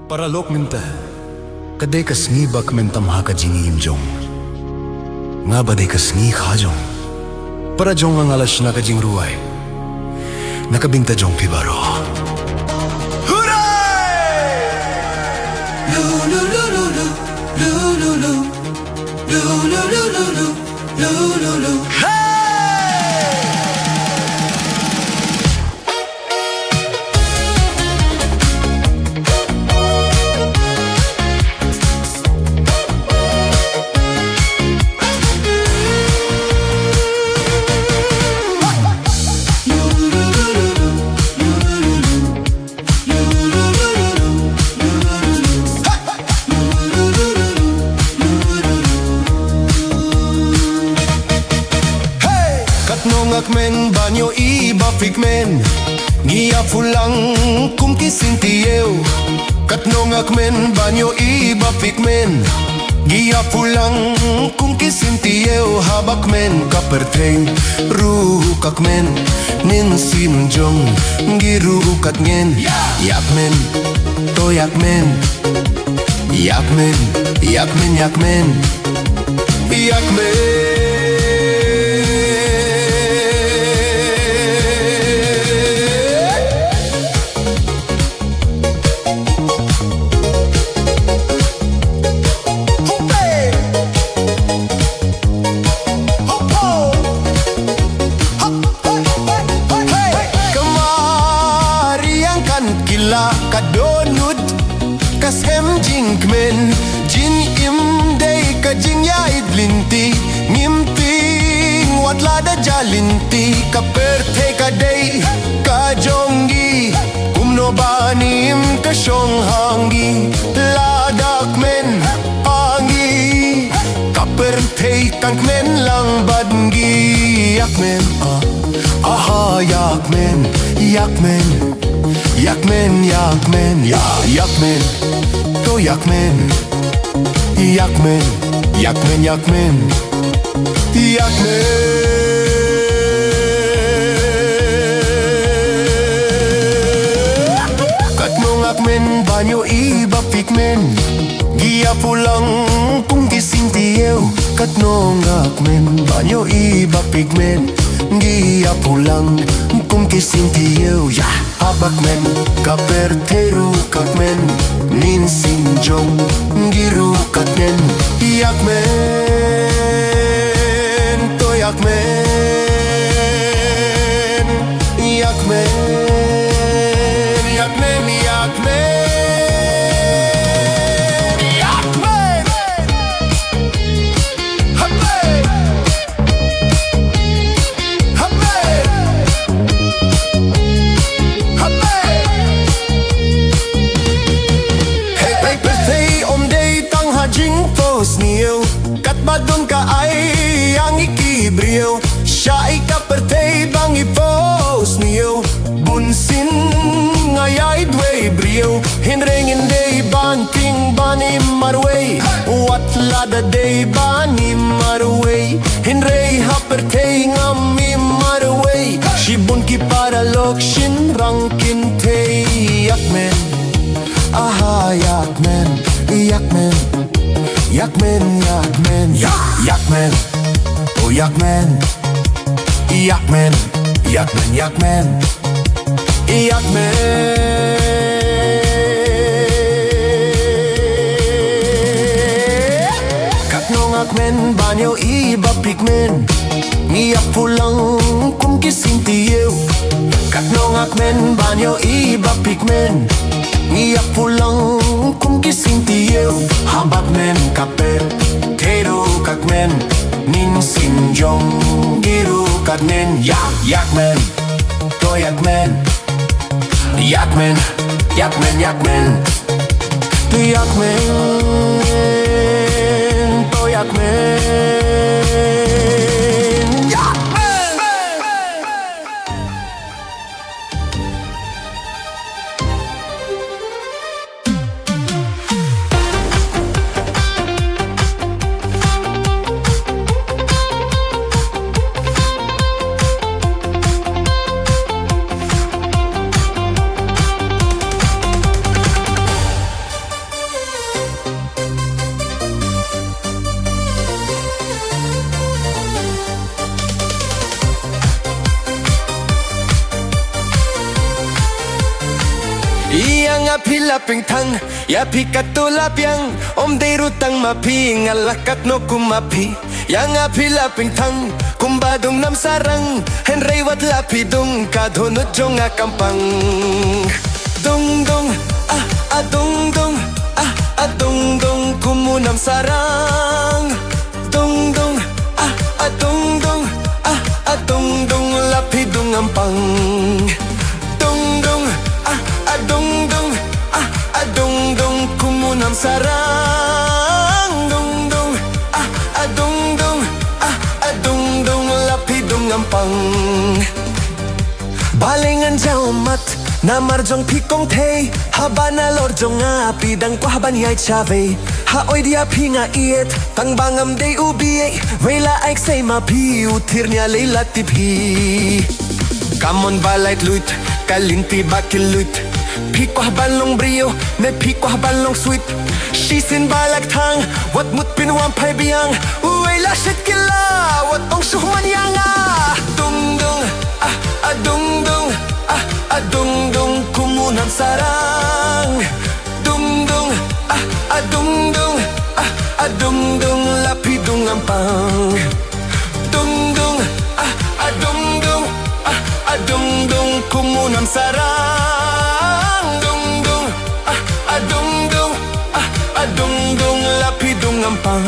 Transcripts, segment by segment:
Paralok minta, kadai kasni bak mentam ha ka jingi imjong. Nga badai kasni khajong, para jong ang alas na ka jing ruay. Nakabinta jong pibaro. Hooray! Lu lu lu lu lu lu lu lu lu lu lu lu lu lu lu. Men banyo iba figmen Gia fulang kum kisintiyeu Katnongak men banyo iba figmen Gia fulang kum kisintiyeu Habak men kaperteng Ruhukak men Nin simjong Girukat ngen Yak men Toyak men Yak men Yak men Yak men Yak men kadonut kas hem jinkmen jin im day ka jing ya idlinti ngimting watlada jalinti ka perte ka day ka jongi kumno banim ka shong hangi ladak men angi ka perte kankmen lang badngi yakmen aha yakmen yakmen Yakmen, yakmen, ya yakmen, to yakmen, yakmen, yakmen, yakmen, yakmen. Katnong akmen banyo iba pikmen, gia pulang kung gisintiyeu. Katnong akmen banyo iba pikmen, gia pulang kung gisintiyeu. Ya. Habak men, kaperteru kakmen Nin sinjong, giru kakmen Yak men, to yak men Yak men, yak men, yak men Yak men Happe Niyo kat badon ka ay ang ikibriyo siya ikapertay bang ipos niyo bunsin ngayay dway briyo hinringin day banting bani marway watlada day bani marway hinray hapertay ngami marway shibun ki para lokshin rangkin tay yakmen aha yakmen yakmen Yakmen, yakmen, yakmen, oh yakmen, yakmen, yakmen, yakmen, yakmen. Katnong akmen banyo iba pikmen, ngiyak pulang kung kisintiyeu. Katnong akmen banyo iba pikmen, ngiyak pulang kung kisintiyeu. Habak men kaper, teru kakmen Nin sinjong, giru kakmen Yakmen, to yakmen Yakmen, yakmen, yakmen To yakmen, to yakmen api laping tang ya pi katulap yang om de rutang mapi ngalakat no kumapi yang api laping tang kumbadong nam sarang henry wat lapi dung kadhunut jong akampang dung dung dung dung dung dung kumunam sarang dung dung dung dung dung dung lapi dung ampang dung dung dung dung dung dung kumunam sarang dung dung dung dung dung dung lapi dung ampang balingan jaumat na marjong pikong te habana lorjong api dang ko haban yai chave ha oi dia pinga iet tang bangam de ubi vela aik say mapi utirnya leila tipi kamon balait lut kalinti bakilut piko haban long brio ne piko haban long sweet shisin balak tang wat mut pinwam pai biang uela shit kila wat ong shuhman yanga dung dung dung dung dung dung kumunam sarang dung dung dung dung dung dung lapi dung ampang dung dung dung dung dung dung kumunam sarang dung dung dung dung dung dung lapi dung ampang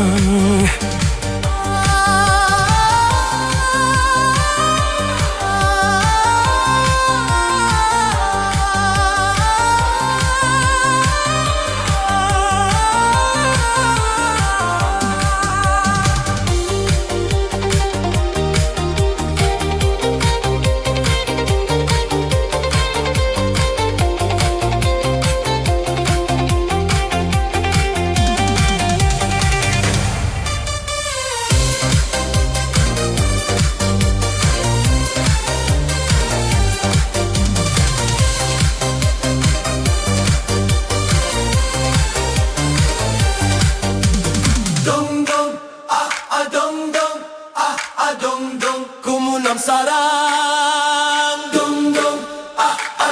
dung dung kumunam sarang dung dung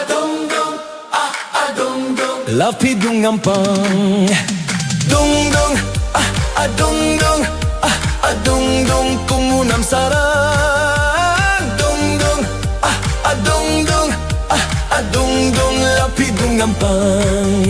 dung dung dung dung lapi dung ampang dung dung dung dung dung dung kumunam sarang dung dung dung dung dung dung lapi dung ampang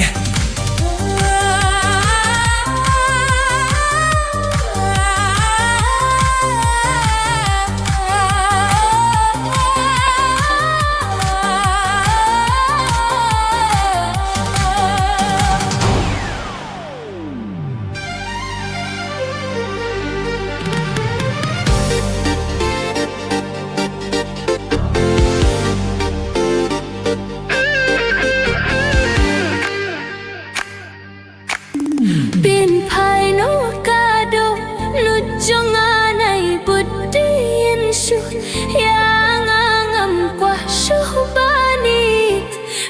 Bin pai no kado nujonga nai budin shu yang ngam kwa shu banit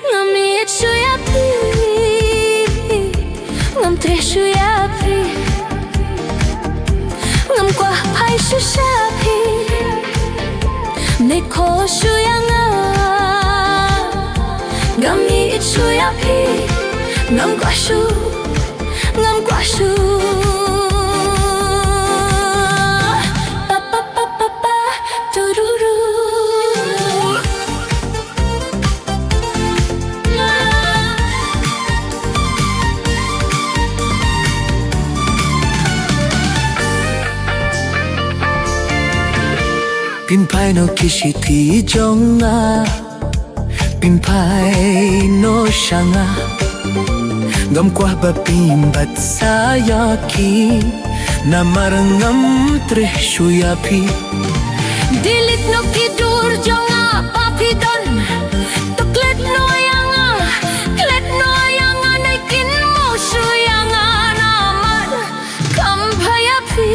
ngamit shu ya pi ngam tre shu ya pi ngam kwa pai shu sha pi ne ko shu yang ngamit shu ya pi ngam kwa shu ngam kwa shu pa pa pa pa pa tururu Pinpai no kishiti jonga Pinpai no shanga Ngam kwa ba pimbat sayaki Na marangam treh shuyapi dilit no kidur jonga papidon tuklet no yanga naikin mo shu yanga naman kambayapi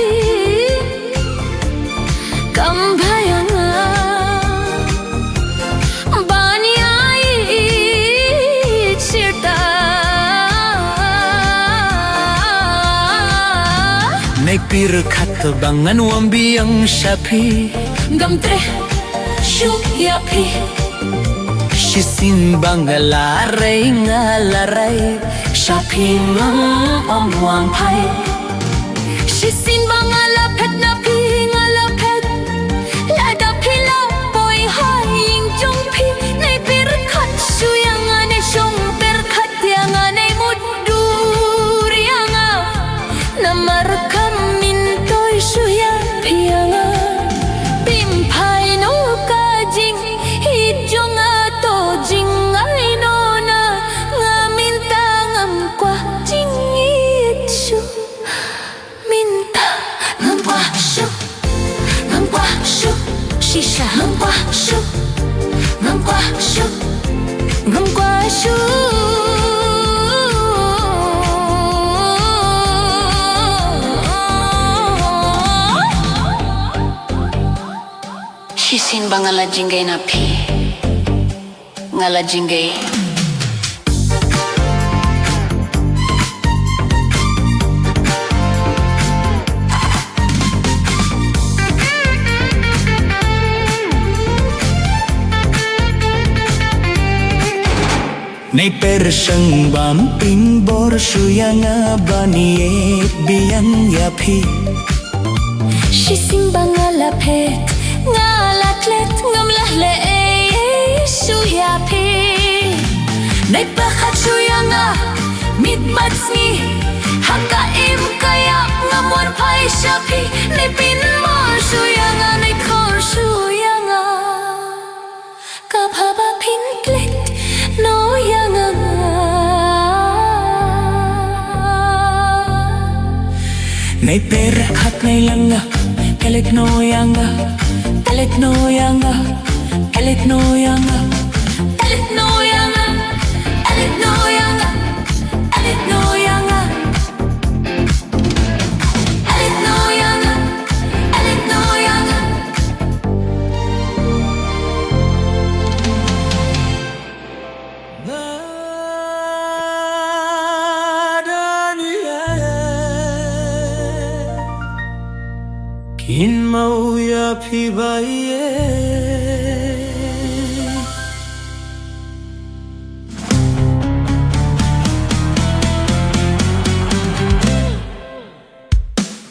kambayanga banyai chirta Naipir khat bangan wambiang shapi ngam tre shu yapi Sisimbang ngalaray Shopping ang buwang pay Sisimbang ngalapet na pi ngalapet Lada pila boy haying jong pi Nay berkat suyang ane syong berkat yang ane mudur yang Namar kamintoy suyang piyanga Pimpai no kajing hijong ato jing ay no na Ngaminta ngamkwa jing itsu Minta ngamkwa syu Shisha ngamkwa syu Shisin ba ngala jinggay na pi Ngala jinggay Nay persyang bamping borsyo yang baniet biyan yapi Shisin ba ngalapet Ngalatlet ngamlahle suyapi Nay pakat suyanga mitmatsni Hakaim kaya ngamuan pay syapi Nay pinmar suyanga Nay kor suyanga Kapaba pinklet no yanga Nay perkat nay langa Kalit no yanga Kalit no yanga Kalit no yanga Alit no yanga Alit no yanga Alit no yanga Alit no yanga Alit no yanga Kin mau yapi baye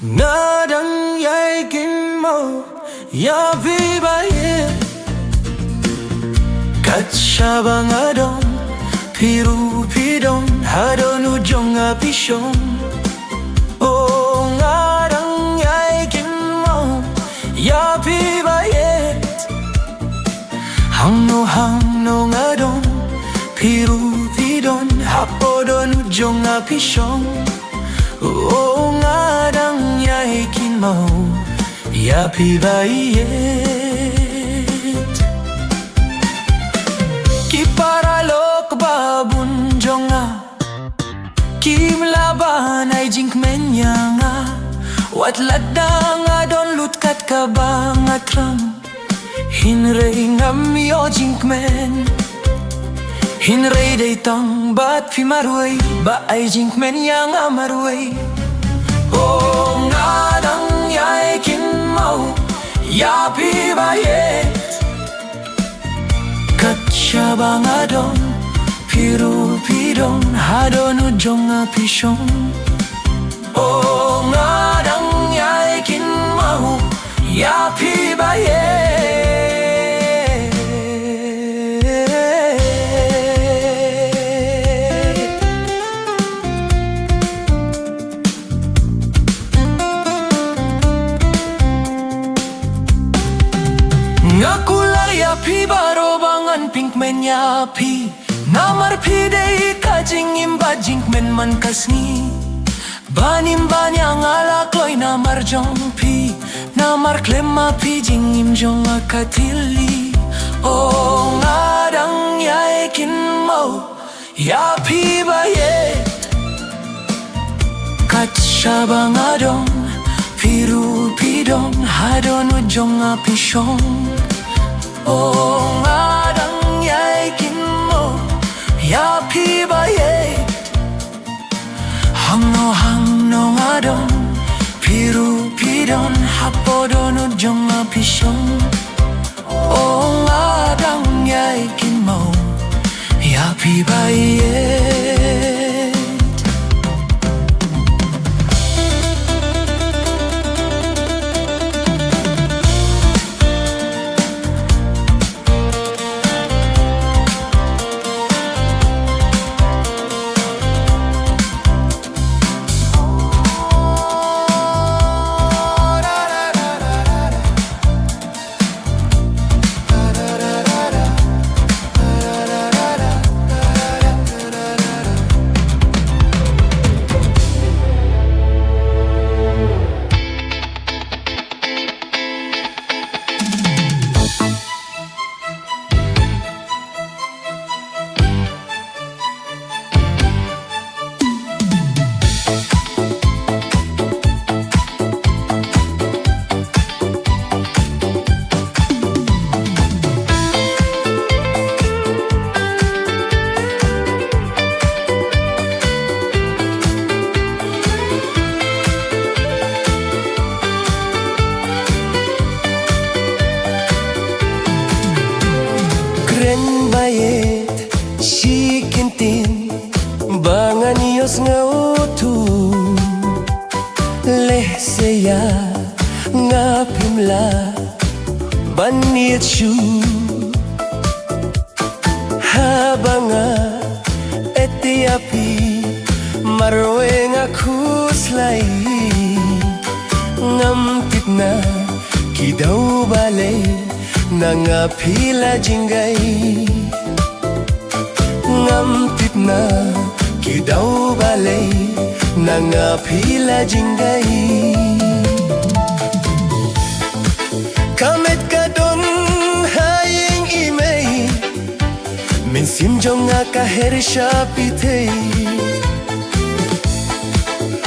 Nadang yay kin mau yapi baye Kat syabang adon piru pidon hadon ujong apishon Oh ngadang yay kin mau yapi baye Hang no ngadon piru pidon hapodon ujong apishon Oh ngadang yay kin mau yapi bayet Kiparalok babun jonga Kim laban ay jink menyanga Wat ladang adon lutkat kabang atram Hinrei ngam yo jink men Hinrei day tang bat pi marway Ba ay jink men yang amarway Oh ngadang yay kin mau yapi bayet Kat syabang adon piru pidon hadon ujong apishon Oh ngadang yay kin mau yapi bayet Ngakulay yapi baro bangan pink men yapi Namar pidei kajing imba jink men man kasni Banim banyang alakloy namar jongpi Namar klema pi jing im jong akatili Oh ngadang yay kin mau yapi bayet Kat syabang adong piru pidon hadon ujong apishon Oh ngadang yay kin mau yapi bayet Hang no ngadon piru pidon hapodon ujong apishon Oh ngadang yay kin mau Pibayet Kren bayet shikintin bangan yos ngautu lehseya ngapimla baniet shu habanga etiapi marwenga kuslai ngamtitna kidau balay nanga pila jingay ngamtit na kidaw balay nanga pila jingay kamet kadon hayeng imay minsim jong nga kaher siya pitay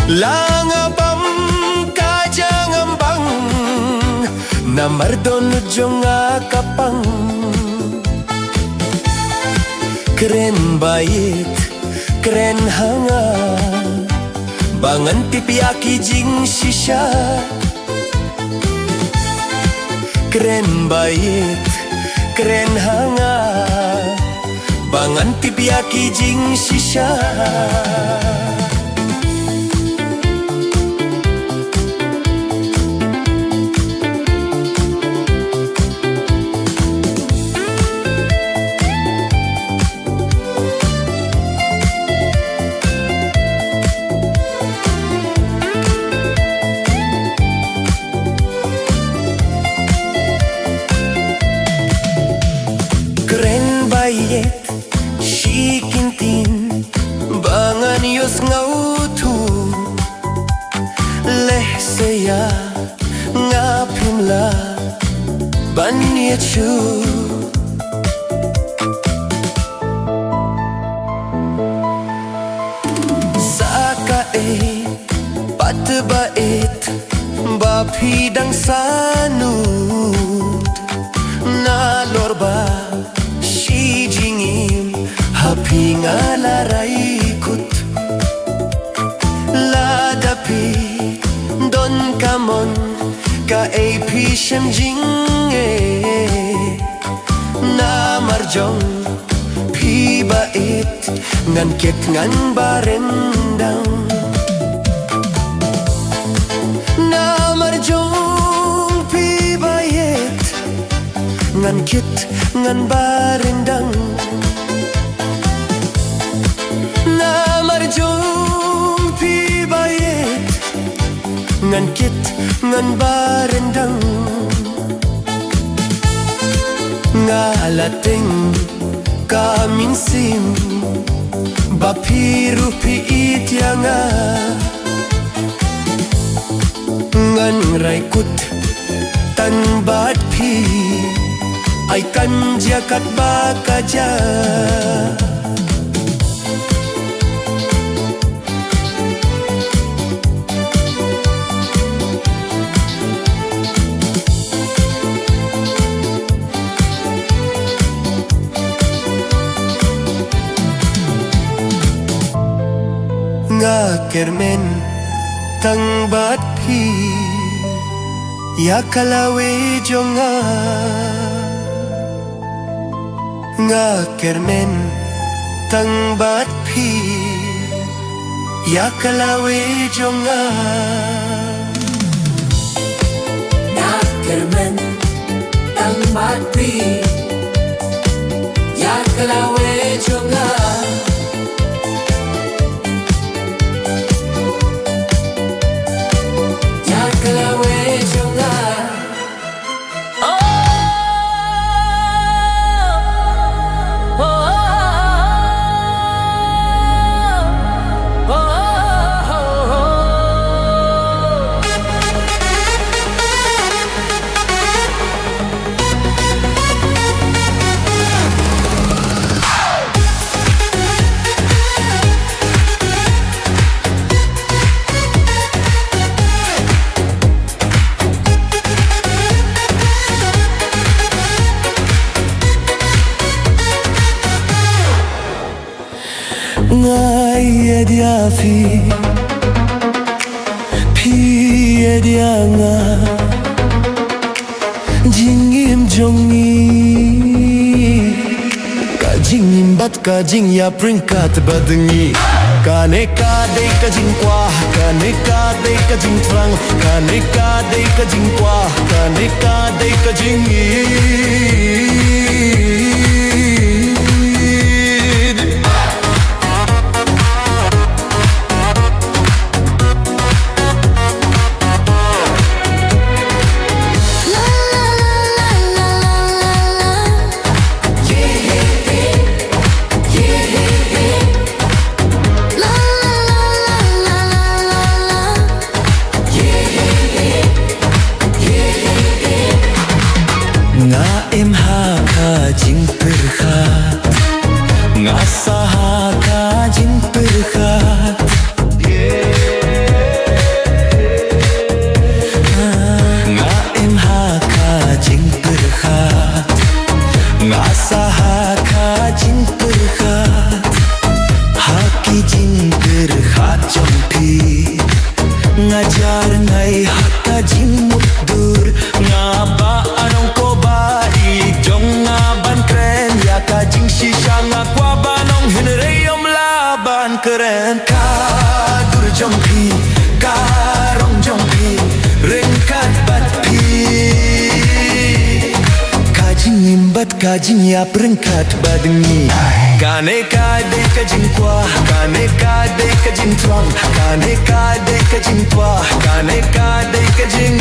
langabam kajang ambang namardon jong akapang keren bayit keren hanga bangan tipiaki jing shisha keren bayit keren hanga bangan tipiaki jing shisha bayet shikintin bangan yos ngautu lehseya ngapimla baniet shu sakae patbaet bapidang sanud nalorba hapi ngalaray kut ladapi don kamon ka AP siyam jinge na marjong pibait ngan ket ngan barendang na marjong pibait ngan ket ngan barendang marjong pibayet ngan kit ngan barendang ngalating kaminsim bapiru piit yanga ngan raikut tanbat pi ay kanjakat bakaja kermen tang bat pi ya kalawe jonga nga kermen tang bat phi ya kalawe jonga Kermen tang mati ya kelawe jonga ya kelawe jonga ngai dia phi dia nga jing im jongi ka jing im bat ka jing ya pringkat badngi ka ne ka de ka jing kwa ka ne ka de ka jing trang ka ne ka de ka jing kwa ka ne ka de ka jing nga em ha ka jing perkhat nga sa ha ka jing perkhat nga em ha ka jing perkhat nga sa ha ka jing perkhat ha ki jing perkhat jong phi ngajar ngai ha ka jing mudur nga ba anong ko ba i jong nga ban kren ya ka jing shisha nga kwa banong hinreyom laban keren ka dur jong phi ka rong jong phi ren kat bat phi ka jing imbat ka jing ya prengkat badngi ka ne ka de ka jing kwa ka ne ka de ka jing twang ka ne ka de ka jing twa ka ne ka de ka jing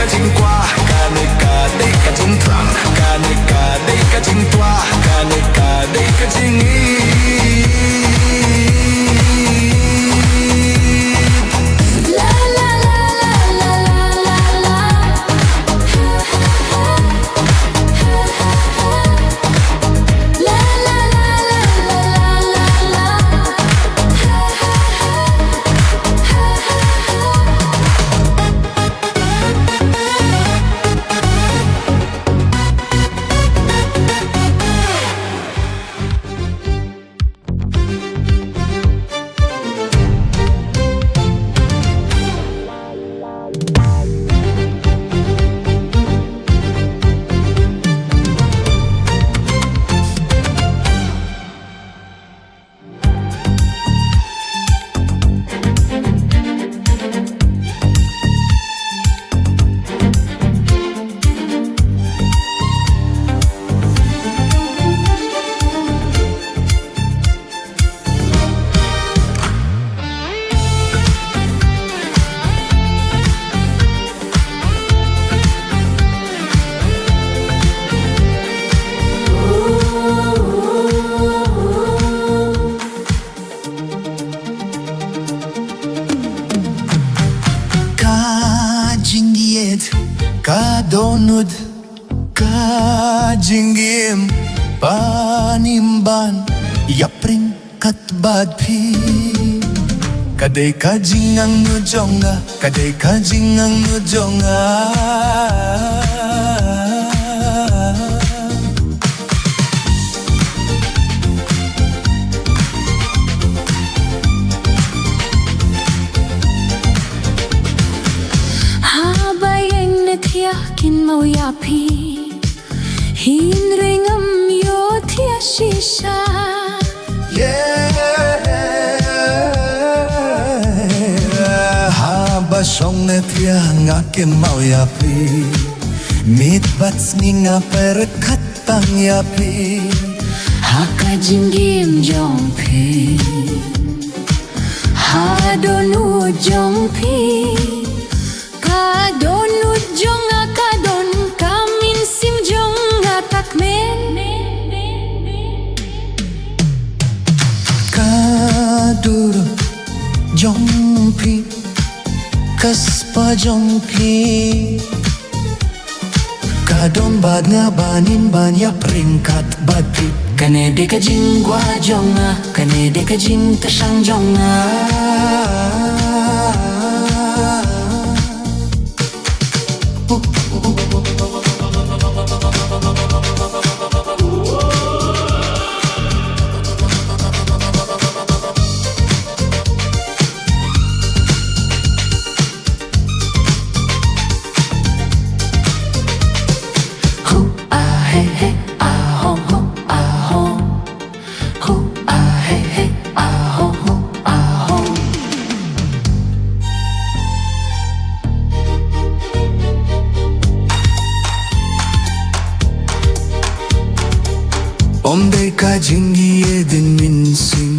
ka jing kwa ka ne ka de ka jing trang ka ne ka de ka jing twa ka ne ka de ka jing Kajinggim panimban yapring katbad pi kadai kajing ang nujonga kadai kajing ang nujonga Habayang natiyakin mau yapi Hinringam yo tia shisha Habasong netia ngakin mau yapi Mitbats ni nga perkatang yapi Hakajinggim jongpi Hadonu jongpi Kadonu jonga kadon kamin sim jonga takmen Kadur jongpi kaspa jongpi kadon bad nga banin banya peringkat bati Kanede ka jing gwa jonga Kanede ka jing tasang jonga Omday kajing yedin minsing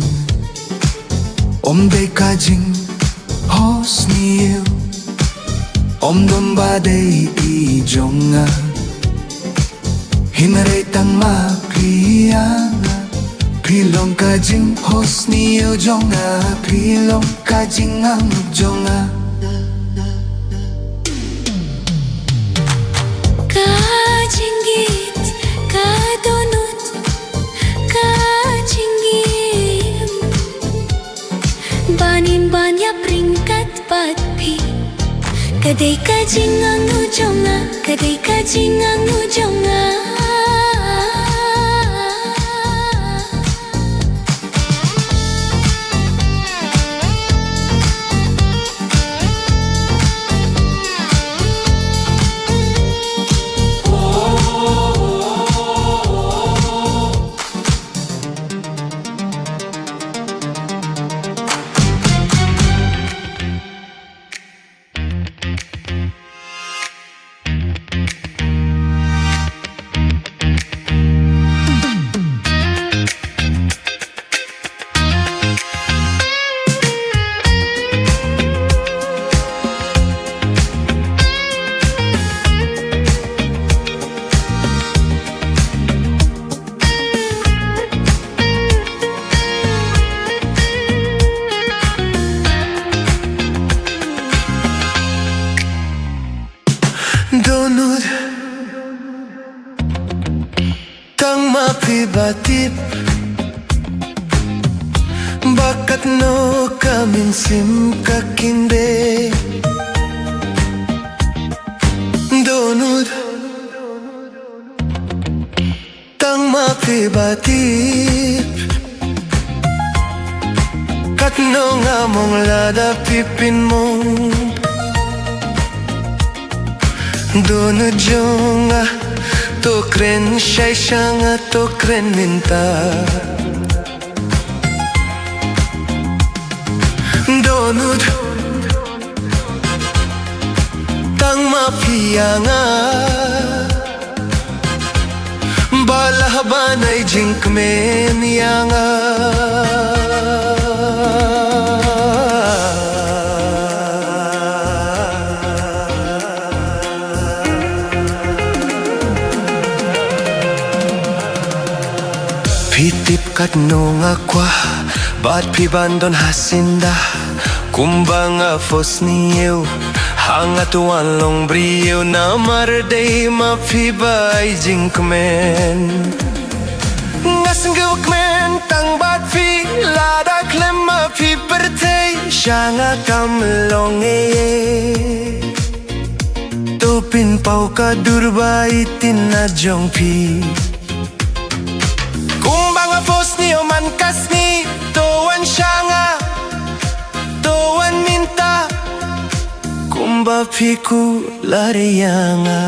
Omday kajing hos niyo Omdom baday ijonga Hinaray tang makriyanga Pilong kajing hos niyo jonga Pilong kajing ang jonga Kajinggit kadonut Kajinggim Banin banya peringkat patpi Kadai kajing ang nujonga Kadai kajing ang nujonga Donut Tang mapibatip Bakat no kaminsim kakinde Donut Tang mapibatip Kat no nga mong ladapipin mong Dono jonga to kren shai shanga to kren minta Donut tang mapianga Balahabanay jinkmen yanga Pitip kat no nga kwa Ba't pibandon hasinda Kumbang fos niyo Hangat wan long brio na marday mapibay jinkmen Ngasang gawakmen tang bat fi lada klem mapi bertay Shanga kamlong Tupin pau ka durbai tinajong pi Kumbang apos ni oman kasni Toan shanga Toan minta Kumba piku lariyanga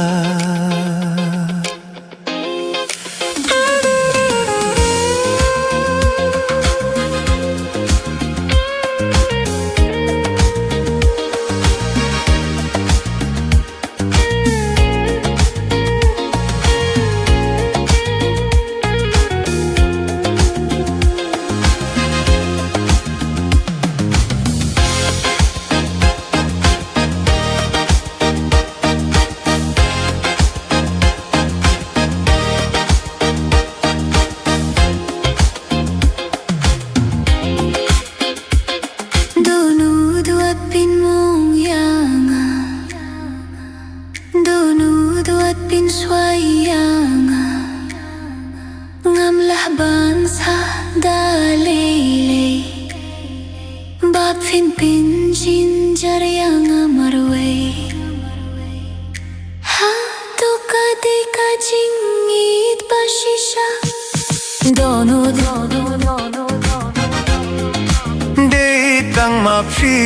Ditang mapi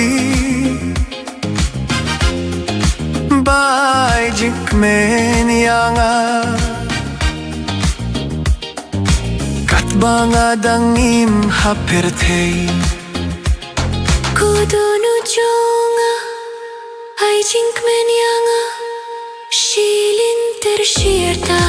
Bai jikmen yanga Katbanga dangim haperte Kudunu jonga Ai jinkmen yanga Shilin tershirta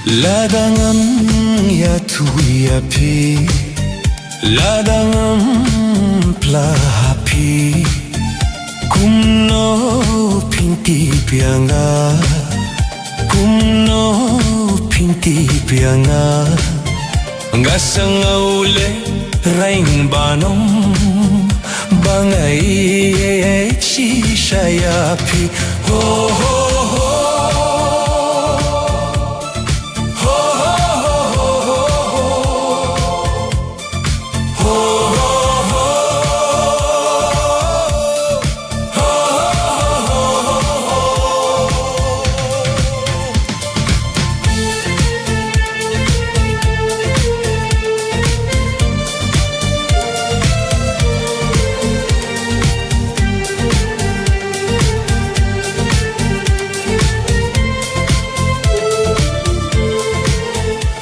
Ladangam ya tuyapi Ladangam plahapi Kumno pinti pianga Kumno pinti pianga Ngasang aule raing banom Bangay shishayapi Ho ho ho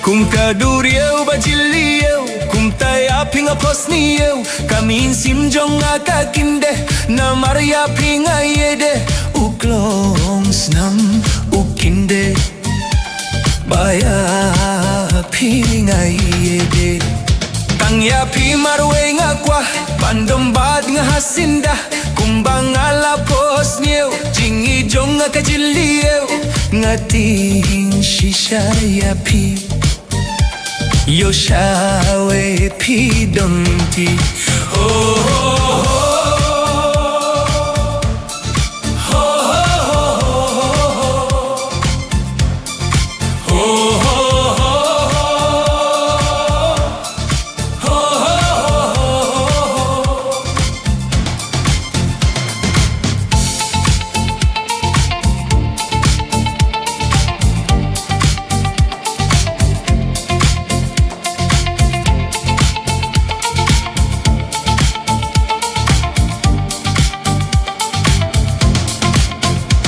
Kum kaduriyaw bajiliyaw Kum taya pinga posniyaw Kamin simjong akakinde Na marya pinga yede Uklong snam ukinde Baya pinga yede Tangya pi marwe nga kwa Bandom bad nga hasinda Kumbang ala posniyaw Jingi jong akajiliyaw Ngating shisha ya pi Yo shawe pi dong ti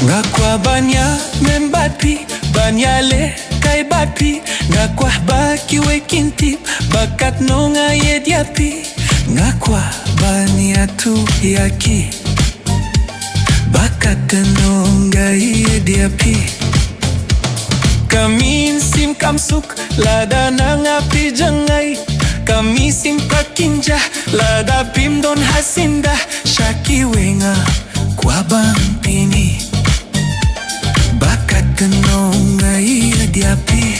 Ngakwa banya membapi banyale kay bapi ngakwa baki wekintip bakat no ngaye diapi ngakwa banya tu yaki bakat no ngaye diapi kami sim kamsuk lada nang api jangay kami sim pakinja lada pim don hasinda shaki wenga kwa bang pini bakat kenong ngayon diapi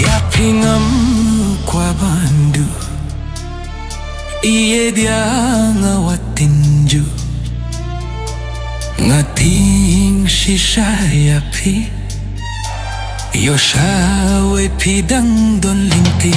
Yapi ngam kwa bandu iye dia ngawatinju ngating shisha yapi yo shawe pidang don linti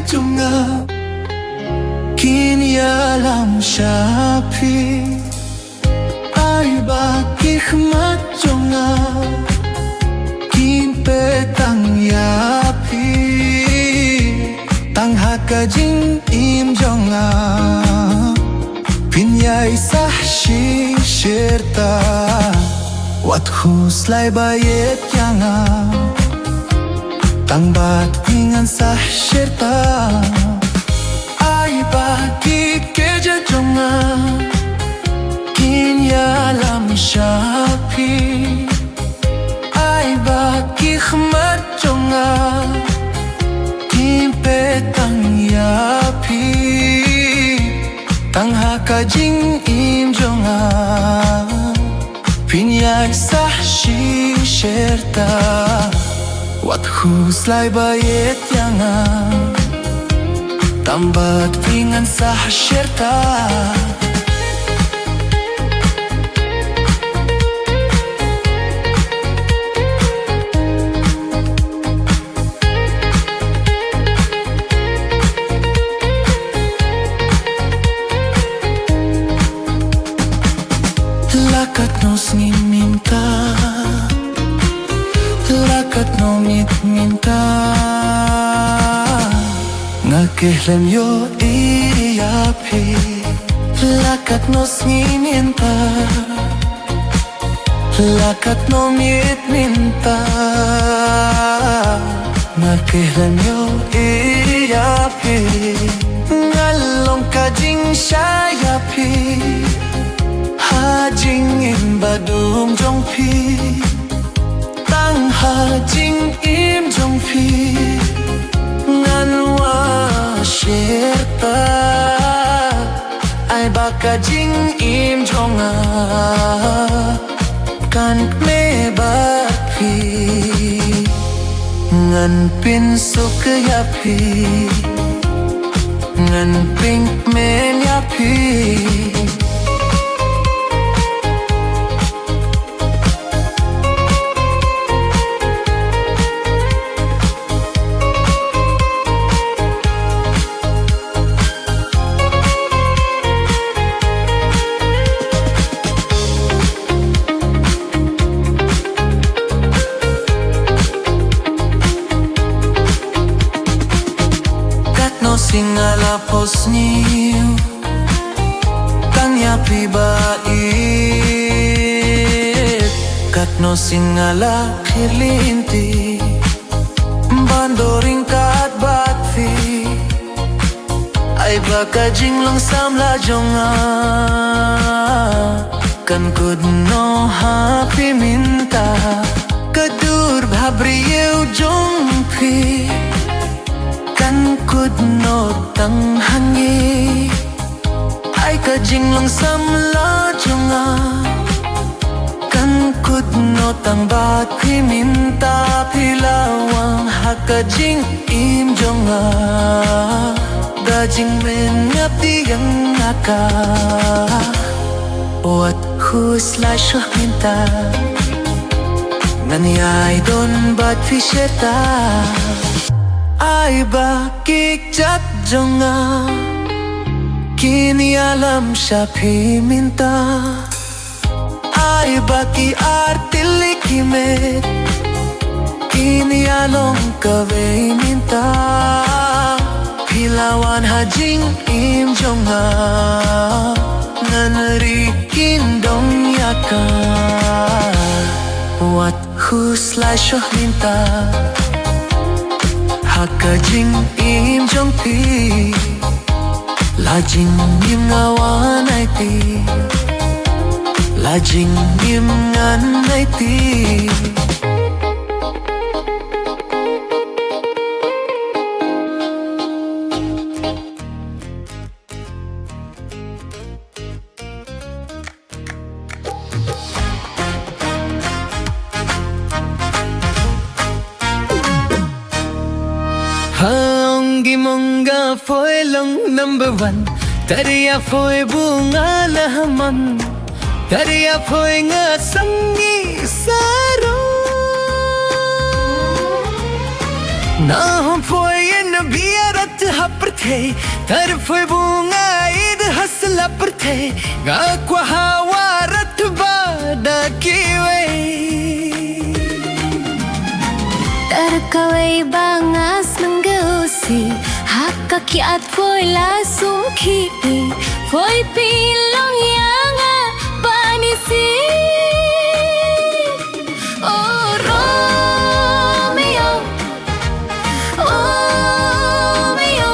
Junga kini alam shapi ay baki khmat junga kin petang yapi tang hakajing im jonga pinyai sahshi shirta wat khuslai bayet yanga tang bat pingan sah shirta ay baki keja jonga kin yalam shapi ay baki khmat jonga kin petang yapi tang hakajing im jonga pinyai sah shi shirta wat khuslai bayet yanga tambat pingan sah shirta lakat nos minta lakat no minta ngakehlem yo iapi lakat nos minta lakat no minta ngakehlem yo iapi ngalong kajing shayapi hajing im badum jong pi tang hajing im jong pi ngan wa shirta ai baka jing im jong a kan me ba pi ngan pin suk ya pi ngan pink men ya pi Singala posniu Tanya pribait Katno singala khilinti Bandoring kat batfi Ay baka jinglong samla jonga Kan kudno happy minta Kadur bhabriyew jongpi Kan kudno tang hangi Ay ka jinglong samla jonga Kan kudno tang bat piminta Pilawang haka jing im jonga Da jing men ngapti yang naka Wat hus la syuh minta Nanyay don bat fisyeta Ay bakik jat jonga Kini alam siya piminta Ay baki artili kimet Kini along kaway minta Pilawan hajing im jonga Nanarikin dong yaka Wat huslay syuh minta Haka jing im jong pi La jing im ngawan ay ti La jing im ngan ay ti Hanggi mongga foi long number one Tariya foi bunga lahaman Tariya foi nga sangi saro Nahum foi en biarat haperte Tar foi bunga id hasla perte Ga kwa hawarat bada kiwe Terkawai bangas menggeusi Haka kiat foi lasung ki Foi pilong yang panisi Oh Romeo Romeo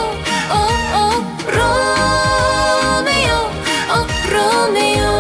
Oh oh Romeo Oh Romeo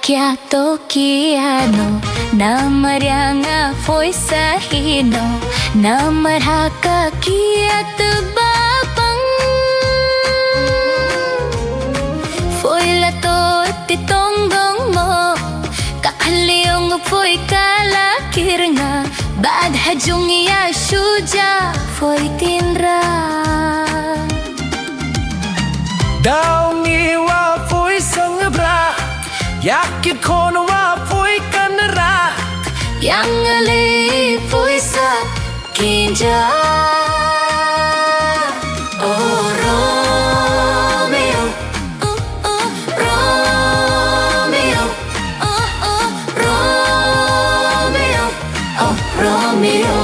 Kya tokiano Namaranga foi sahino Namarhaka kiat babang Foi lato titonggong mo Kakaliong foi kalakir nga Bad hajung ya shuja foi tinra Daw ngiwa foi sangbra Yakit kono wa foi kanara Yang ali foi sa kinja Oh Romeo Romeo Romeo Oh Romeo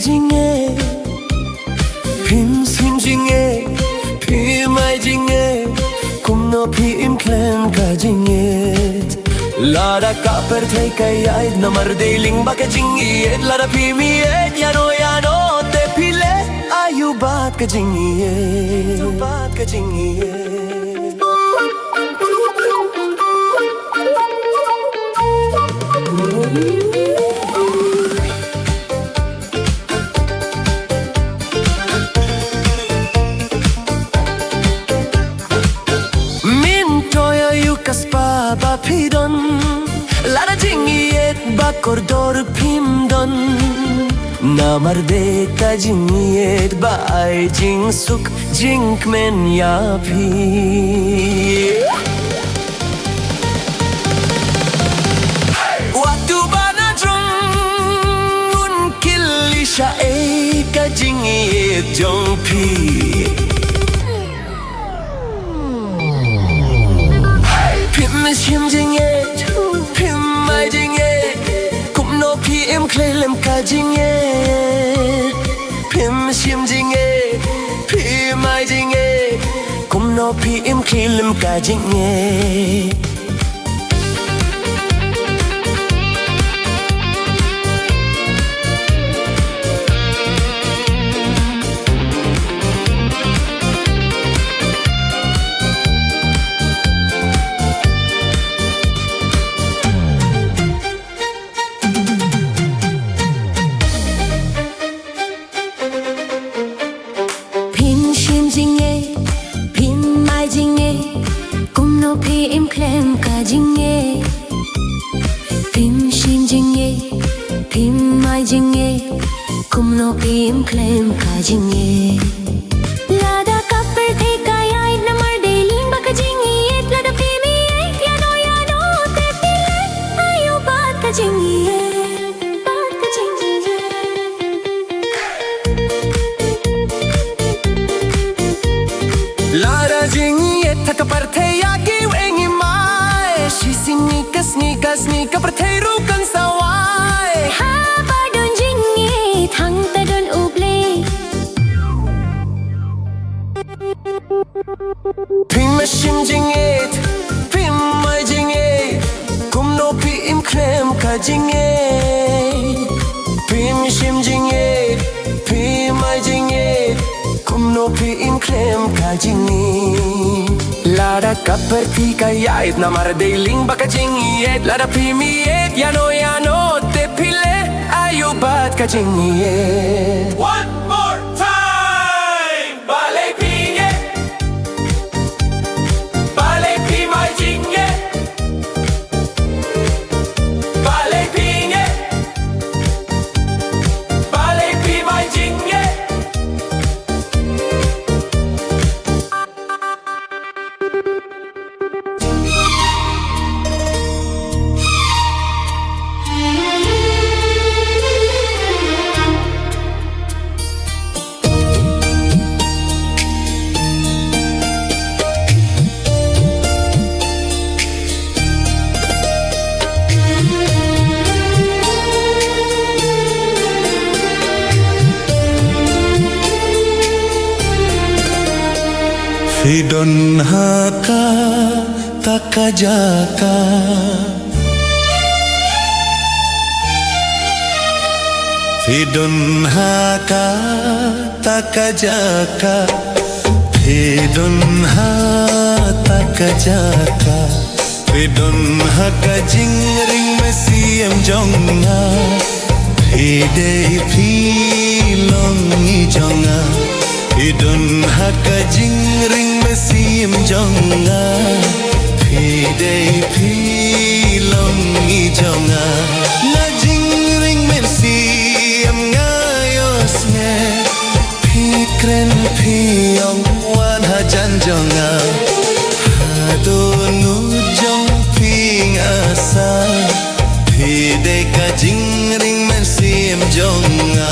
jinge Pim sim jinge Pim ai jinge Kum no pim klem ka jinge Lara ka per thei kai ai na mar de ling ba ka jinge Lara pimi et ya no te pile ayu baat ka jinge Baat ka jinge Kaspa ba pidon Lara jingiet ba kordor pimdon Namar de ka jingiet ba ai jing suk jink men ya pi Waktu bana drum un kilisha e ka jingiet jong pi Pim jinge, pim mai jinge, kum no pim klem ka jinge. Pim jinge, pim mai jinge, kum no pim klem ka jinge. Pim klem ka jinge Pim shin jinge Pim mai jinge Kum no pim klem ka jinge Lada kapper the kayai na mar de ling ba ka jinge Lada pimi ya no te pile ayu baat ka jinge Baat ka jinge Lada jinge thak par the ya Snika perteru kan sawai Ha badon jinge thang ta don uble Pim shim jinge pim mai jinge kum no pim klem ka jinge Pim shim jinge pim mai jinge kum no pim klem ka jinge Lara kapper ti kayait na mar de ling ba ka jingiet Lara pimiet ya no te pile ayu baat ka jingiet One more time! Balay pinge Balay pimay jinge Balay pinge Balay pimay jinge Fidon haka takajaka Fidon haka takajaka Fidon haka takajaka Fidon haka jingring mesiem jonga Fidei pilongi jonga Fidon haka jingring mesim jonga Fidei pilongi jonga La jingring mesim ngayos nge Pikren piyong wan hajan jonga Hadonu jong ping asa Fidei ka jingring mesim jonga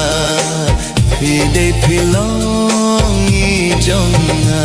Fidei pilongi jonga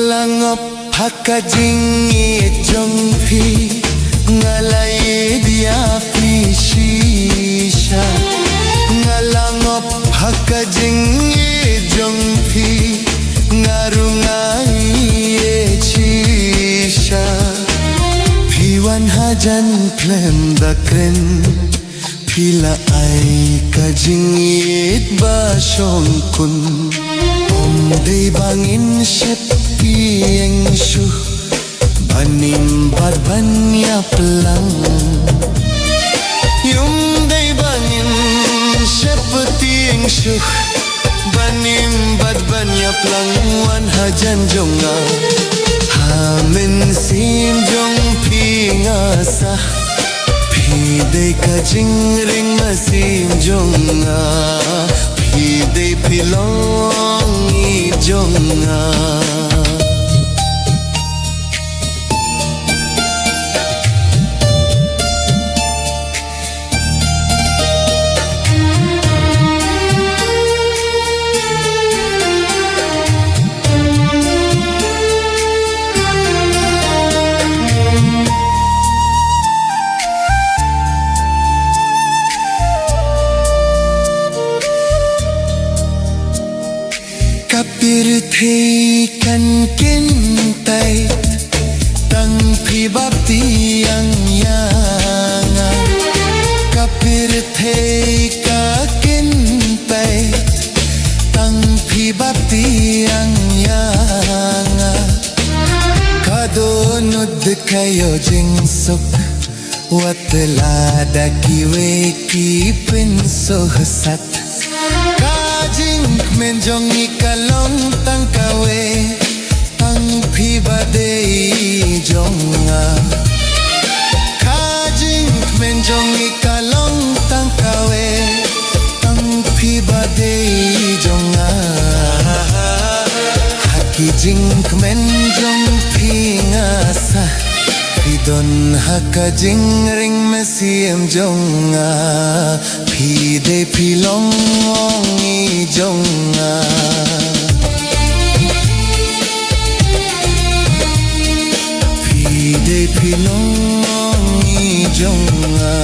Ngalangop hakajing jong phi ngalai dia pishisha Ngalangop hakajing jong phi ngarungai chisha Piwan hajan klem dakren Pila ay kajingit ba siyong kun Om day bangin siyep piyeng syu Banim bad banyap lang Yung day bangin siyep piyeng syu Banim bad banyap lang Wan hajan jonga Hamin sim jong pingasa Pidey kajing ring masim jonga Pidey pilong i jonga Kapir thei kan kintai Tang phi bap tiang yanga Kapir thei ka kintai Tang phi bap tiang yanga Kadonud kayo jingsuk Watlada kiwe ki pinso sat Kajing menjong ikalong tang kawe Tang phi badei jonga Kajing menjong ikalong tang kawe Tang phi badei jonga Hakijing menjong phi ngasa Pidon hakajing ring mesiem jonga Pide pilong i jonga Pide pilong i jonga